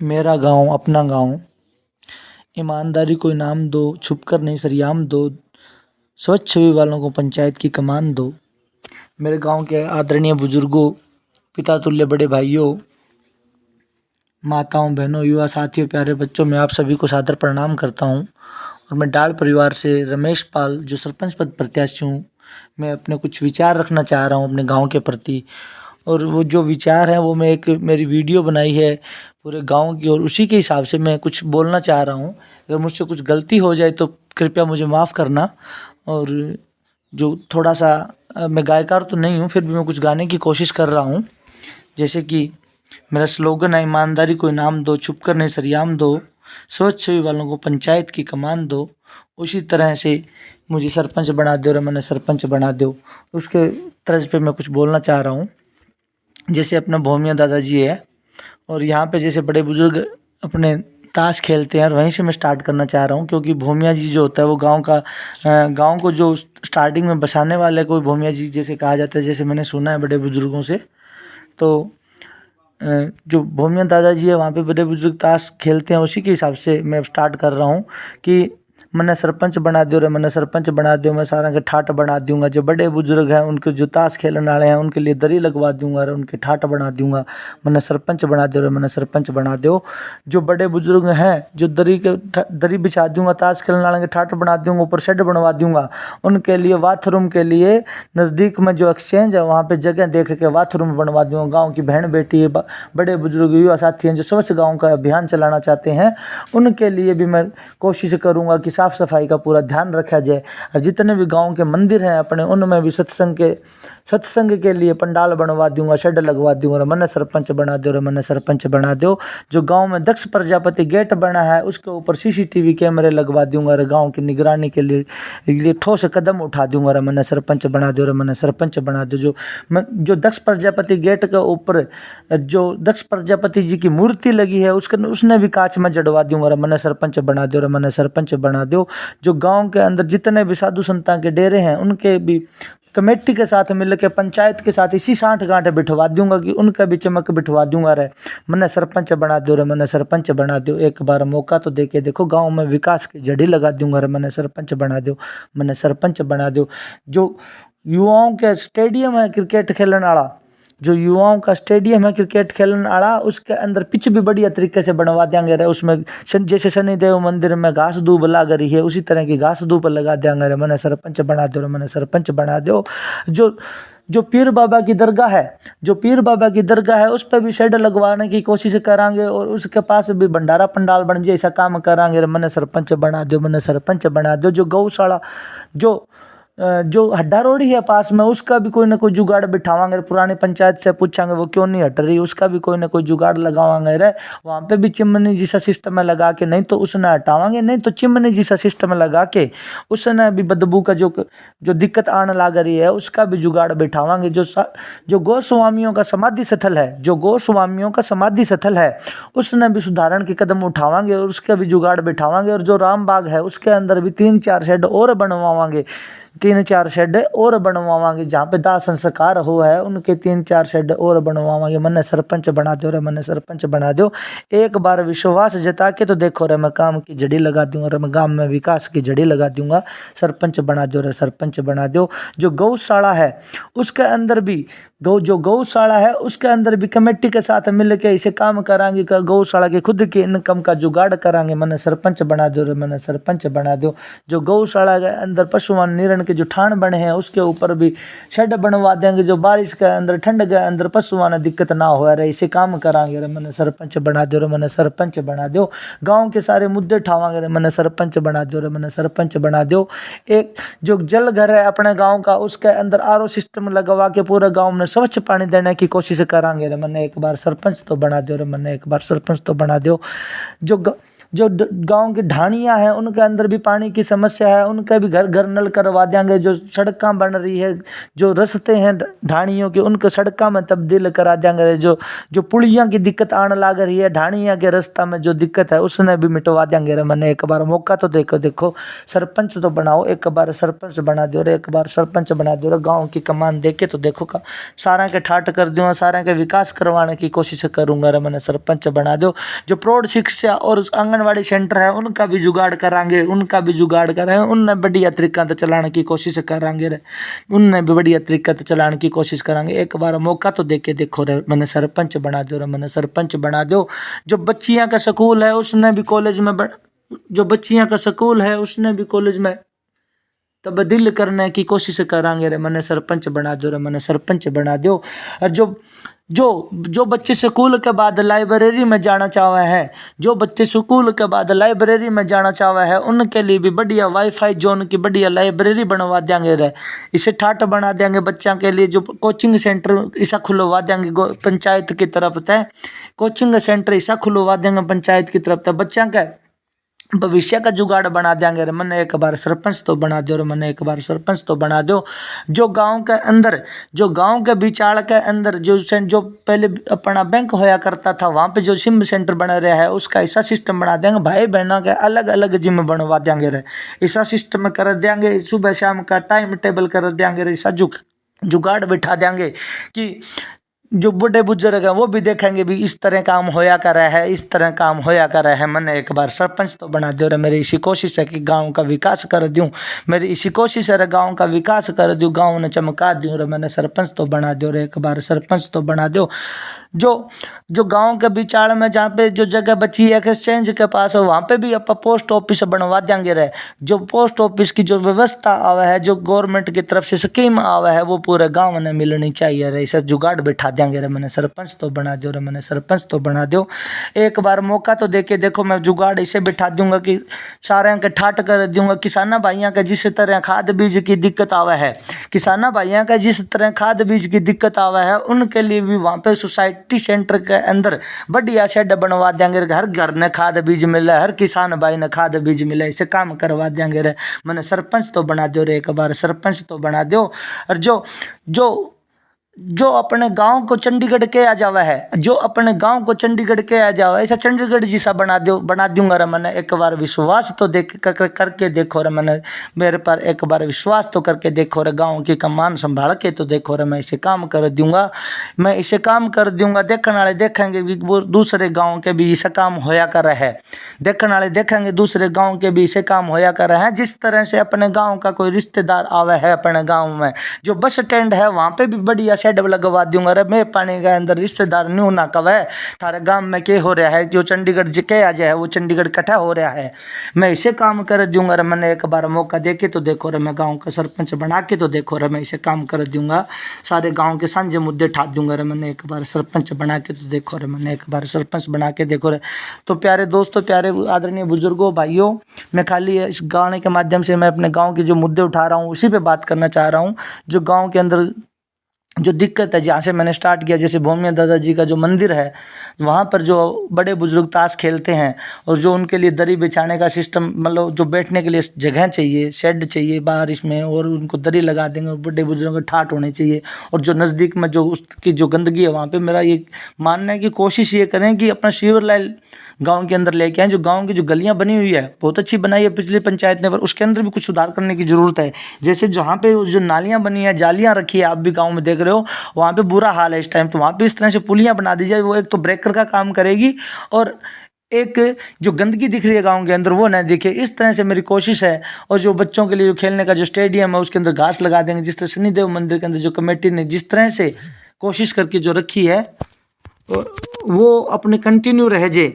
मेरा गाँव अपना गाँव, ईमानदारी को इनाम दो, छुपकर नहीं सरेआम दो, स्वच्छ छवि वालों को पंचायत की कमान दो। मेरे गांव के आदरणीय बुजुर्गों, पिता तुल्य बड़े भाइयों, माताओं, बहनों, युवा साथियों, प्यारे बच्चों, मैं आप सभी को सादर प्रणाम करता हूं। और मैं डाल परिवार से रमेश पाल, जो सरपंच पद प्रत्याशी हूँ, मैं अपने कुछ विचार रखना चाह रहा हूँ अपने गांव के प्रति। और वो जो विचार है वो मैं एक मेरी वीडियो बनाई है पूरे गांव की, और उसी के हिसाब से मैं कुछ बोलना चाह रहा हूँ। अगर मुझसे कुछ गलती हो जाए तो कृपया मुझे माफ़ करना। और जो थोड़ा सा मैं गायकार तो नहीं हूँ, फिर भी मैं कुछ गाने की कोशिश कर रहा हूँ। जैसे कि मेरा स्लोगन है, ईमानदारी को इनाम दो, छुपकर नहीं सरेआम दो, स्वच्छ छवि वालों को पंचायत की कमान दो। उसी तरह से मुझे सरपंच बना दो और मैंने सरपंच बना दो, उसके तर्ज पे मैं कुछ बोलना चाह रहा हूँ। जैसे अपना भोमिया दादाजी है, और यहाँ पे जैसे बड़े बुजुर्ग अपने ताश खेलते हैं, और वहीं से मैं स्टार्ट करना चाह रहा हूँ। क्योंकि भोमिया जी जो होता है वो गांव को जो स्टार्टिंग में बसाने वाले को भोमिया जी जैसे कहा जाता है, जैसे मैंने सुना है बड़े बुजुर्गों से। तो जो भोमिया दादाजी है वहाँ पे बड़े बुजुर्ग ताश खेलते हैं, उसी के हिसाब से मैं स्टार्ट कर रहा हूँ कि मन्ने सरपंच बना दो रे, मन्ने सरपंच बना दो, मैं सारा के ठाट बना दूंगा। जो बड़े बुजुर्ग हैं उनके जो ताश खेलने वाले हैं उनके लिए दरी लगवा दूंगा और उनके ठाट बना दूंगा। मन्ने सरपंच बना दो रे, मन्ने सरपंच बना दो। जो बड़े बुजुर्ग हैं जो दरी बिछा दूंगा, ताश खेलने वाले के ठाट बना दूंगा, ऊपर शेड बनवा दूंगा। उनके लिए बाथरूम के लिए नज़दीक में जो एक्सचेंज है वहाँ पे जगह देख के बाथरूम बनवा दूंगा। गाँव की बहन बेटी है, बड़े बुजुर्ग युवा साथी हैं जो स्वच्छ गाँव का अभियान चलाना चाहते हैं, उनके लिए भी मैं कोशिश करूँगा कि साफ़ सफाई का पूरा ध्यान रखा जाए। और जितने भी गांव के मंदिर हैं अपने, उनमें भी सत्संग के लिए पंडाल बनवा दूंगा, शेड लगवा दूंगा। मन्ने सरपंच बना दो रे, मन्ने सरपंच बना दो। जो गांव में दक्ष प्रजापति गेट बना है उसके ऊपर सीसीटीवी कैमरे लगवा दूंगा और गांव की निगरानी के लिए ठोस कदम उठा दूंगा। रे मन्ने सरपंच बना दो रे, मन्ने सरपंच बना दो। जो दक्ष प्रजापति गेट के ऊपर जो दक्ष प्रजापति जी की मूर्ति लगी है उसने भी कांच में जड़वा दूंगा। रे मन्ने सरपंच बना दो रे, मन्ने सरपंच बना दो। जो गांव के अंदर जितने भी साधु संतां के डेरे हैं उनके भी कमेटी के साथ मिल के पंचायत के साथ इसी साठ गांठ बिठवा दूंगा कि उनका भी चमक बिठवा दूंगा। रे मन्ने सरपंच बना दो रे, मन्ने सरपंच बना दो। एक बार मौका तो देके देखो, गांव में विकास की जड़ी लगा दूंगा। रे मन्ने सरपंच बना दो, मन्ने सरपंच बना दो। जो युवाओं के स्टेडियम है क्रिकेट खेलने वाला, जो युवाओं का स्टेडियम है क्रिकेट खेलने वाला, उसके अंदर पिच भी बढ़िया तरीके से बनवा देंगे। रे उसमें जैसे शनिदेव मंदिर में घास दूब लग रही है उसी तरह की घास दूब लगा देंगे। रे मन्ने सरपंच बना दो रे, मन्ने सरपंच बना दो। जो जो पीर बाबा की दरगाह है, जो पीर बाबा की दरगाह है उस पर भी शेड लगवाने की कोशिश करांगे और उसके पास भी भंडारा पंडाल बन जाए, ऐसा काम करांगे। रे मन्ने सरपंच बना दो, मन्ने सरपंच बना दो। जो गौशाला जो हड्डा रोड़ी है पास में, उसका भी कोई ना कोई जुगाड़ बिठावांगे। पुरानी पंचायत से पूछांगे वो क्यों नहीं हट रही, उसका भी कोई ना कोई जुगाड़ लगावांगे। रे वहाँ पे भी चिमनी जैसा सिस्टम लगा के, नहीं तो उसने हटावांगे, नहीं तो चिमनी जैसा सिस्टम लगा के उसने भी बदबू का जो दिक्कत आने लग रही है उसका भी जुगाड़ बिठावांगे। जो गोस्वामियों का समाधि स्थल है, जो गोस्वामियों का समाधि स्थल है उसने भी सुधारण के कदम उठावांगे और उसका भी जुगाड़ बिठावांगे। और जो राम बाग है उसके अंदर भी 3-4 शेड और बनवावांगे, 3-4 शेड और बनवावांगे। जहाँ पे दाह संस्कार हो है उनके 3-4 शेड और बनवावांगे। मन्ने सरपंच बना दो रे, मन्ने सरपंच बना दो। एक बार विश्वास जता के तो देखो रे, मैं काम की जड़ी लगा दूंगा रे, मैं गांव में विकास की जड़ी लगा दूंगा। सरपंच बना दो रे, सरपंच बना दो। जो गौशाला है उसके अंदर भी गौशाला है उसके अंदर भी कमेटी के साथ मिल के इसे काम करांगे, गौशाला के खुद की इनकम का जुगाड़ करांगे। मन्ने सरपंच बना दो रे, मन्ने सरपंच बना दो। जो गौशाला के अंदर पशुमान निरण के जो ठाण बने हैं उसके ऊपर भी शेड बनवा देंगे, जो बारिश के अंदर ठंड के अंदर पशुमान दिक्कत ना हो रहे, इसे काम करांगे। रे मन्ने सरपंच बना दो रे, मन्ने सरपंच बना दो। गाँव के सारे मुद्दे ठावांगे। रे मन्ने सरपंच बना दो रे, मन्ने सरपंच बना दो। एक जो जल घर है अपने गाँव का उसके अंदर आरओ सिस्टम लगवा के पूरे गाँव में स्वच्छ पानी देने की कोशिश करांगे। रे मन्ने एक बार सरपंच तो बना दो रे, मन्ने एक बार सरपंच तो बना दो। जो जो गांव की ढाणियाँ हैं उनके अंदर भी पानी की समस्या है, उनके भी घर घर नल करवा देंगे। जो सड़कें बन रही है, जो रास्ते हैं ढाणियों के, उनको सड़कों में तब्दील करा देंगे। जो पुलियों की दिक्कत आने लग रही है, ढाणियाँ के रास्ता में जो दिक्कत है उसने भी मिटवा देंगे रे। मैंने एक बार मौका तो देखो सरपंच तो बनाओ, एक बार सरपंच बना दो रे, एक बार सरपंच बना दो रे। गाँव की कमान देखे तो देखो का सारा के ठाट कर दूँगा, सारा के विकास करवाने की कोशिश करूँगा रे। मैंने सरपंच बना दो। जो प्रौढ़ शिक्षा और आंगनवाड़ी सेंटर है उनका भी जुगाड़ करांगे, उनने बढ़िया तरीका से चलाने की कोशिश करांगे रे, उनने भी बढ़िया तरीका से चलाने की कोशिश करांगे। एक बार मौका तो देके देखो रे। मैंने सरपंच बना दो रे, मैंने सरपंच बना दो। जो बच्चियां का स्कूल है उसने भी कॉलेज में जो बच्चियां का स्कूल है उसने भी कॉलेज में तब्दील करने की कोशिश करांगे रे। मैंने सरपंच बना दो रे, मैंने सरपंच बना दो। और जो जो जो बच्चे स्कूल के बाद लाइब्रेरी में जाना चाहते हैं, जो बच्चे स्कूल के बाद लाइब्रेरी में जाना चाहते हैं उनके लिए भी बढ़िया वाईफाई जोन की बढ़िया लाइब्रेरी बनवा देंगे रे। इसे ठाट बना देंगे बच्चों के लिए। जो कोचिंग सेंटर ऐसा खुलवा देंगे पंचायत की तरफ से, कोचिंग सेंटर ऐसा खुलवा देंगे पंचायत की तरफ से, बच्चों का भविष्य का जुगाड़ बना देंगे रे। मैंने एक बार सरपंच तो बना दो रे, मैंने एक बार सरपंच तो बना दो। जो गांव के अंदर, जो गांव के बिचाड़ के अंदर जो पहले अपना बैंक होया करता था वहाँ पे जो जिम सेंटर बना रहा है उसका ऐसा सिस्टम बना देंगे। भाई बहनों के अलग अलग जिम बनवा देंगे रे, ऐसा सिस्टम कर देंगे। सुबह शाम का टाइम टेबल कर देंगे रे, ऐसा जुगाड़ बिठा देंगे कि जो बूढ़े बुजुर्ग हैं वो भी देखेंगे भी इस तरह काम होया कर रहा है, इस तरह काम होया कर रहा है। मैंने एक बार सरपंच तो बना दो रे। मेरी इसी कोशिश है कि गांव का विकास कर दूं, मेरी इसी कोशिश है गांव का विकास कर दूं, गांव ने चमका दूं रे। मैंने सरपंच तो बना दो रे, एक बार सरपंच तो बना दो। जो गांव के बिचाड़ में जहाँ पे जो जगह बची है एक्सचेंज के पास है वहाँ पे भी अपन पोस्ट ऑफिस बनवा देंगे रे। जो पोस्ट ऑफिस की जो व्यवस्था आवे है, जो गवर्नमेंट की तरफ से स्कीम आवे है वो पूरे गांव में मिलनी चाहिए रे। इसे जुगाड़ बिठा देंगे रे। मैंने सरपंच तो बना दो रे, मैंने सरपंच तो बना दो। एक बार मौका तो देके देखो, मैं जुगाड़ इसे बिठा दूंगा कि सारे के ठाट कर दूंगा। किसाना भाइयों का जिस तरह खाद बीज की दिक्कत आवे है, किसाना भाइयों का जिस तरह खाद बीज की दिक्कत आवे है उनके लिए भी वहाँ पे सोसाइटी सेंटर के अंदर बढ़िया शेड बनवा देंगे। घर घर ने खाद बीज मिले, हर किसान भाई ने खाद बीज मिले, इसे काम करवा देंगे रे। मैंने सरपंच तो बना दो रे, एक बार सरपंच तो बना दो। और जो जो जो अपने गांव को चंडीगढ़ के आ जावा है, जो अपने गांव को चंडीगढ़ के आ जावा ऐसा चंडीगढ़ जैसा बना दूंगा रे। मैंने एक बार विश्वास तो करके देखो रे। मैंने मेरे पर एक बार विश्वास तो करके देखो रे। गांव की कमान संभाल के तो देखो रे। मैं इसे काम कर दूंगा, मैं इसे काम कर दूंगा। देखने वाले देखेंगे भी वो दूसरे गाँव के भी इसे काम होया कर रहा है, देखने वाले देखेंगे दूसरे गाँव के भी इसे काम होया कर रहे हैं। जिस तरह से अपने गाँव का कोई रिश्तेदार आवे है अपने गाँव में, जो बस स्टैंड है वहाँ पे भी बढ़िया शेड लगवा दूंगा रे। मैं पानी के अंदर रिश्तेदार न्यू ना कवे थारे गांव में के हो रहा है, जो चंडीगढ़ के आ जाए वो चंडीगढ़ इकट्ठा हो रहा है, मैं इसे काम कर दूंगा रे। मैंने एक बार मौका देके तो देखो रे, मैं गांव का सरपंच बना के तो देखो रे, मैं इसे काम कर दूंगा। सारे गांव के साझे मुद्दे ठा दूंगा रे। मैंने एक बार सरपंच बना के तो देखो रे, मैंने एक बार सरपंच बना के देखो रे। तो प्यारे दोस्तों, प्यारे आदरणीय बुजुर्गों, भाइयों, मैं खाली इस गाने के माध्यम से मैं अपने गाँव के जो मुद्दे उठा रहा हूँ उसी पर बात करना चाह रहा हूँ। जो गाँव के अंदर जो दिक्कत है, जहाँ से मैंने स्टार्ट किया, जैसे भूमिया दादाजी का जो मंदिर है वहाँ पर जो बड़े बुजुर्ग ताश खेलते हैं और जो उनके लिए दरी बिछाने का सिस्टम, मतलब जो बैठने के लिए जगह चाहिए, शेड चाहिए बारिश में, और उनको दरी लगा देंगे और बड़े बुजुर्गों के ठाट होने चाहिए। और जो नज़दीक में जो उसकी जो गंदगी है वहाँ पे मेरा ये मानना है कि कोशिश ये करें कि अपना सीवर लाइन गांव के अंदर लेके आए। जो गांव की जो गलियां बनी हुई है बहुत अच्छी बनाई है पिछली पंचायत ने, पर उसके अंदर भी कुछ सुधार करने की ज़रूरत है। जैसे जहाँ पे जो नालियां बनी है, जालियां रखी है, आप भी गांव में देख रहे हो वहाँ पे बुरा हाल है इस टाइम। तो वहाँ पे इस तरह से पुलियां बना दी जाए, वो एक तो ब्रेकर का काम करेगी और एक जो गंदगी दिख रही है गांव के अंदर वो ना दिखे। इस तरह से मेरी कोशिश है। और जो बच्चों के लिए जो खेलने का जो स्टेडियम है उसके अंदर घास लगा देंगे, जिस तरह शनिदेव मंदिर के अंदर जो कमेटी ने जिस तरह से कोशिश करके जो रखी है वो अपने कंटिन्यू रह जाए।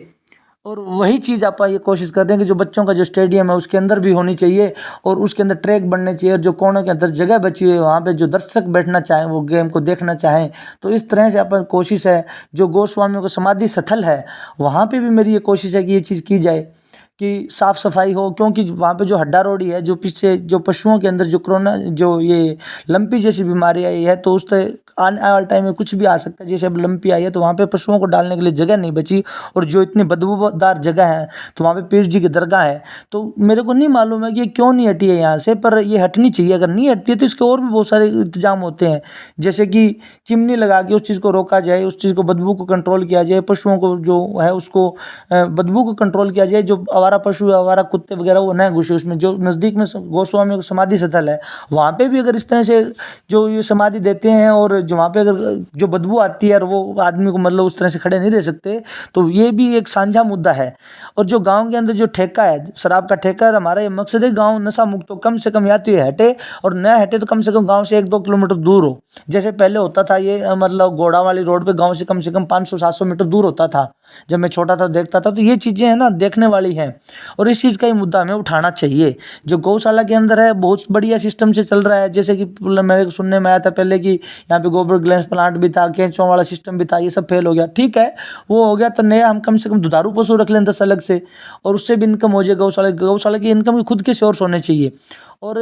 और वही चीज़ आप ये कोशिश कर रहे हैं कि जो बच्चों का जो स्टेडियम है उसके अंदर भी होनी चाहिए और उसके अंदर ट्रैक बनने चाहिए। और जो कोनों के अंदर जगह बची हुई है वहाँ पे जो दर्शक बैठना चाहें, वो गेम को देखना चाहें, तो इस तरह से अपन कोशिश है। जो गोस्वामियों का समाधि स्थल है वहाँ पे भी मेरी ये कोशिश है कि ये चीज़ की जाए कि साफ़ सफाई हो, क्योंकि वहाँ पे जो हड्डा रोड़ी है, जो पीछे जो पशुओं के अंदर जो कोरोना जो ये लंपी जैसी बीमारी आई है, तो उस तरह आने वाले टाइम में कुछ भी आ सकता है। जैसे अब लंपी आई है तो वहाँ पे पशुओं को डालने के लिए जगह नहीं बची, और जो इतनी बदबूदार जगह है तो वहाँ पे पीर जी की दरगाह है। तो मेरे को नहीं मालूम है कि ये क्यों नहीं हटी है यहाँ से, पर ये हटनी चाहिए। अगर नहीं हटती है तो इसके और भी बहुत सारे इंतजाम होते हैं, जैसे कि चिमनी लगा के उस चीज़ को रोका जाए, उस चीज़ को बदबू को कंट्रोल किया जाए, पशुओं को जो है उसको बदबू को कंट्रोल किया जाए, जो आवारा पशु आवारा कुत्ते वगैरह वो न घुसे उसमें। जो नज़दीक में गोस्वामी समाधि स्थल है वहाँ पे भी अगर इस तरह से जो ये समाधि देते हैं, और जो वहाँ पे अगर जो बदबू आती है और वो आदमी को मतलब उस तरह से खड़े नहीं रह सकते, तो ये भी एक साझा मुद्दा है। और जो गाँव के अंदर जो ठेका है, शराब का ठेका है, हमारा ये मकसद है गाँव नशा मुक्त हो, कम से कम या तो ये हटे, और न हटे तो कम से कम गाँव से 1-2 किलोमीटर दूर हो। जैसे पहले होता था ये मतलब घोड़ा वाली रोड पे गाँव से कम 500-700 मीटर दूर होता था। जब मैं छोटा था देखता था, तो ये चीज़ें हैं ना देखने वाली हैं, और इस चीज़ का ही मुद्दा हमें उठाना चाहिए। जो गौशाला के अंदर है बहुत बढ़िया सिस्टम से चल रहा है, जैसे कि मेरे को सुनने में आया था पहले कि यहाँ पे गोबर गैस प्लांट भी था, केंचुओं वाला सिस्टम भी था, ये सब फेल हो गया। ठीक है, वो हो गया तो नया हम कम से कम दुधारू पशु रख लें 10 अलग से, और उससे भी इनकम हो जाए। गौशाला की इनकम भी खुद के सोर्स होने चाहिए। और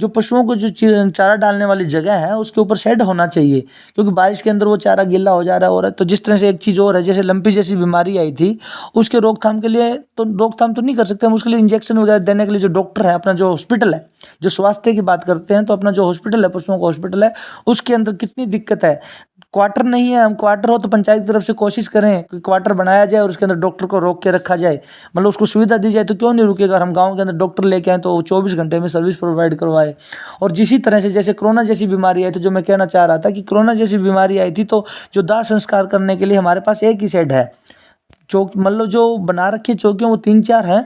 जो पशुओं को जो चारा डालने वाली जगह है उसके ऊपर शेड होना चाहिए, क्योंकि बारिश के अंदर वो चारा गीला हो जा रहा है। और तो जिस तरह से एक चीज़ और है, जैसे लंपी जैसी बीमारी आई थी, उसके रोकथाम के लिए तो रोकथाम तो नहीं कर सकते हम, उसके लिए इंजेक्शन वगैरह देने के लिए जो डॉक्टर है, अपना जो हॉस्पिटल है, जो स्वास्थ्य की बात करते हैं तो अपना जो हॉस्पिटल है, पशुओं का हॉस्पिटल है, उसके अंदर कितनी दिक्कत है। क्वार्टर नहीं है, हम क्वार्टर हो तो पंचायत की तरफ से कोशिश करें कि क्वार्टर बनाया जाए और उसके अंदर डॉक्टर को रोक के रखा जाए, मतलब उसको सुविधा दी जाए। तो क्यों नहीं रुकेगा? हम गांव के अंदर डॉक्टर लेके आए तो 24 घंटे में सर्विस प्रोवाइड करवाए। और जिसी तरह से जैसे कोरोना जैसी बीमारी आई, तो जो मैं कहना चाह रहा था कि कोरोना जैसी बीमारी आई थी, तो जो दाह संस्कार करने के लिए हमारे पास एक ही शेड है। चौक मतलब जो बना रखी चौकियाँ वो 3-4 हैं,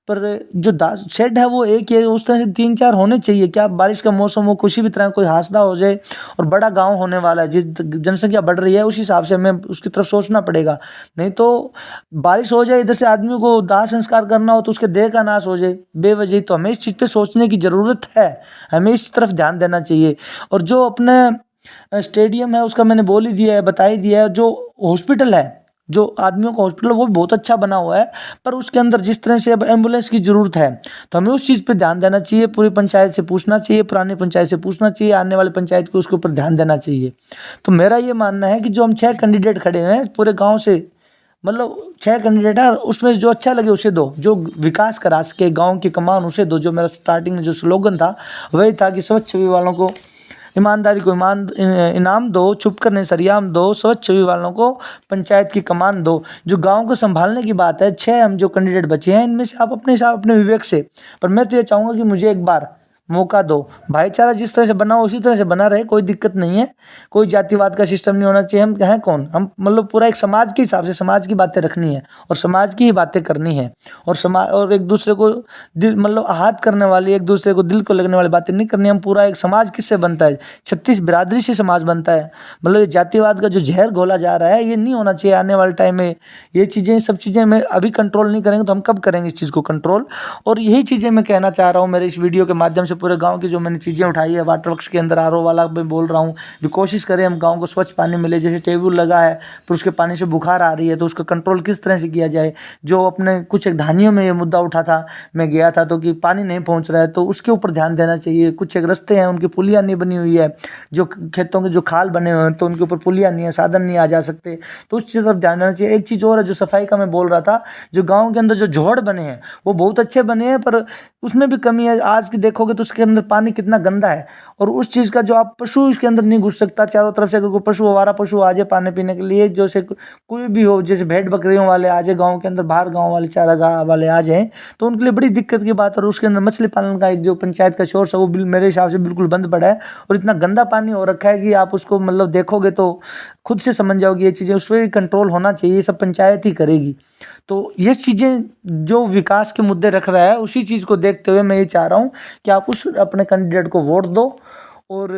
पर जो शेड है वो एक ही है। उस तरह से 3-4 होने चाहिए। क्या बारिश का मौसम हो, किसी भी तरह कोई हादसा हो जाए, और बड़ा गांव होने वाला है, जिस जनसंख्या बढ़ रही है उस हिसाब से हमें उसकी तरफ सोचना पड़ेगा। नहीं तो बारिश हो जाए, इधर से आदमी को दाह संस्कार करना हो तो उसके देह का नाश हो जाए बेवजह। तो हमें इस चीज़ पे सोचने की ज़रूरत है, हमें इस तरफ ध्यान देना चाहिए। और जो अपने स्टेडियम है उसका मैंने बोल ही दिया है, बता ही दिया है। जो हॉस्पिटल है, जो आदमियों का हॉस्पिटल, वो भी बहुत अच्छा बना हुआ है, पर उसके अंदर जिस तरह से अब एम्बुलेंस की ज़रूरत है, तो हमें उस चीज़ पे ध्यान देना चाहिए। पूरी पंचायत से पूछना चाहिए, पुरानी पंचायत से पूछना चाहिए, आने वाली पंचायत को उसके ऊपर ध्यान देना चाहिए। तो मेरा ये मानना है कि जो हम 6 कैंडिडेट खड़े हुए हैं पूरे गाँव से, मतलब 6 कैंडिडेट है, उसमें जो अच्छा लगे उसे दो, जो विकास करा सके गाँव की कमान उसे दो। जो मेरा स्टार्टिंग में जो स्लोगन था वही था कि स्वच्छ छवि वालों को ईमानदारी को इनाम दो, छुप कर नहीं सरियाम दो, स्वच्छ छवि वालों को पंचायत की कमान दो। जो गांव को संभालने की बात है, 6 हम जो कैंडिडेट बचे हैं, इनमें से आप अपने हिसाब अपने विवेक से, पर मैं तो ये चाहूँगा कि मुझे एक बार मौका दो। भाईचारा जिस तरह से बना हो उसी तरह से बना रहे, कोई दिक्कत नहीं है। कोई जातिवाद का सिस्टम नहीं होना चाहिए। हम हैं कौन? हम मतलब पूरा एक समाज के हिसाब से समाज की बातें रखनी है, और समाज की ही बातें करनी है। और समाज और एक दूसरे को दिल मतलब आहत करने वाली, एक दूसरे को दिल को लगने वाली बातें नहीं करनी। हम पूरा एक समाज किससे बनता है? 36 बिरादरी से समाज बनता है। मतलब ये जातिवाद का जो जहर घोला जा रहा है, ये नहीं होना चाहिए आने वाले टाइम में। ये चीज़ें सब चीज़ें में अभी कंट्रोल नहीं करेंगे तो हम कब करेंगे इस चीज़ को कंट्रोल? और यही चीज़ें मैं कहना चाह रहा हूँ मेरे इस वीडियो के माध्यम से। पूरे गांव की जो मैंने चीज़ें उठाई है, वाटर वर्क्स के अंदर आरओ वाला मैं बोल रहा हूँ कि कोशिश करें हम गांव को स्वच्छ पानी मिले। जैसे टेबल लगा है तो उसके पानी से बुखार आ रही है, तो उसका कंट्रोल किस तरह से किया जाए। जो अपने कुछ एक ढानियों में ये मुद्दा उठा था, मैं गया था तो कि पानी नहीं पहुँच रहा है, तो उसके ऊपर ध्यान देना चाहिए। कुछ एक रास्ते हैं उनकी पुलिया नहीं बनी हुई है, जो खेतों के जो खाल बने हुए हैं तो उनके ऊपर पुलिया नहीं है, साधन नहीं आ जा सकते, तो उस चीज़ पर ध्यान देना चाहिए। एक चीज़ और है जो सफाई का मैं बोल रहा था, जो गाँव के अंदर जो जोड़ बने हैं वो बहुत अच्छे बने हैं, पर उसमें भी कमी है। आज की देखोगे तो उसके अंदर पानी कितना गंदा है, और उस चीज़ का जो आप पशु इसके अंदर नहीं घुस सकता चारों तरफ से। अगर कोई पशु आवारा पशु आ जाए पानी पीने के लिए, जैसे कोई भी हो, जैसे भेड़ बकरियों वाले आ जाए गाँव के अंदर, बाहर गाँव वाले चारागाह वाले आ जाएँ, तो उनके लिए बड़ी दिक्कत की बात है। और उसके अंदर मछली पालन का एक जो पंचायत का सोर्स है वो मेरे हिसाब से बिल्कुल बंद पड़ा है, और इतना गंदा पानी हो रखा है कि आप उसको मतलब देखोगे तो खुद से समझ जाओगे ये चीज़ें। उस पर कंट्रोल होना चाहिए, ये सब पंचायत ही करेगी। तो ये चीज़ें जो विकास के मुद्दे रख रहा है, उसी चीज़ को देखते हुए मैं ये चाह रहा हूँ कि आप उस अपने कैंडिडेट को वोट दो। और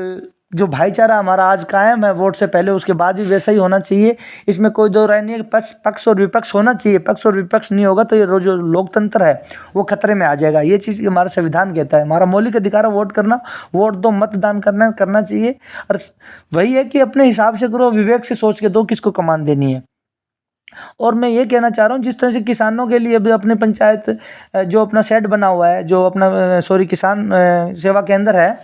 जो भाईचारा हमारा आज कायम है वोट से पहले उसके बाद भी वैसा ही होना चाहिए। इसमें कोई दो राय नहीं है कि पक्ष और विपक्ष होना चाहिए। पक्ष और विपक्ष नहीं होगा तो ये जो लोकतंत्र है वो खतरे में आ जाएगा। ये चीज़ हमारा संविधान कहता है, हमारा मौलिक अधिकार है वोट करना। वोट दो, मतदान करना चाहिए। और वही है कि अपने हिसाब से करो, विवेक से सोच के दो किसको कमान देनी है। और मैं ये कहना चाह रहा हूँ, जिस तरह से किसानों के लिए भी अपने पंचायत जो अपना शेड बना हुआ है, जो अपना किसान सेवा केंद्र है,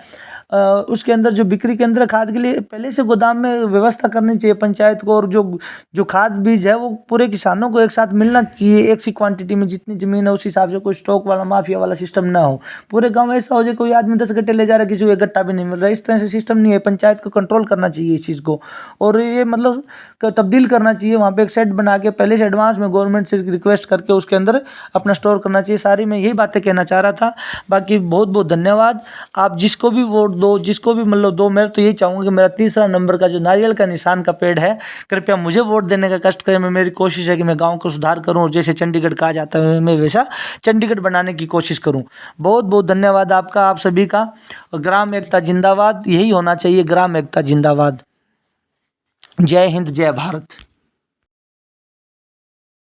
उसके अंदर जो बिक्री केंद्र खाद के लिए पहले से गोदाम में व्यवस्था करनी चाहिए पंचायत को। और जो जो खाद बीज है वो पूरे किसानों को एक साथ मिलना चाहिए, एक सी क्वांटिटी में, जितनी ज़मीन है उस हिसाब से, कोई स्टॉक वाला माफिया वाला सिस्टम ना हो। पूरे गांव में ऐसा हो जाए कोई आदमी 10 गट्टे ले जा रहा है, किसी को एक गट्टा भी नहीं मिल रहा है, इस तरह से सिस्टम नहीं है। पंचायत को कंट्रोल करना चाहिए इस चीज़ को, और ये मतलब तब्दील करना चाहिए। वहाँ पे एक सेट बना के पहले से एडवांस में गवर्नमेंट से रिक्वेस्ट करके उसके अंदर अपना स्टोर करना चाहिए। सारी मैं यही बातें कहना चाह रहा था। बाकी बहुत बहुत धन्यवाद। आप जिसको भी वोट दो, जिसको भी मतलब दो, मैं तो यही चाहूँगा कि मेरा तीसरा नंबर का जो नारियल का निशान का पेड़ है, कृपया मुझे वोट देने का कष्ट करें। मैं मेरी कोशिश है कि मैं गाँव को सुधार करूँ, और जैसे चंडीगढ़ कहा जाता है मैं वैसा चंडीगढ़ बनाने की कोशिश करूँ। बहुत बहुत धन्यवाद आपका, आप सभी का। ग्राम एकता जिंदाबाद, यही होना चाहिए, ग्राम एकता जिंदाबाद। जय हिंद, जय भारत।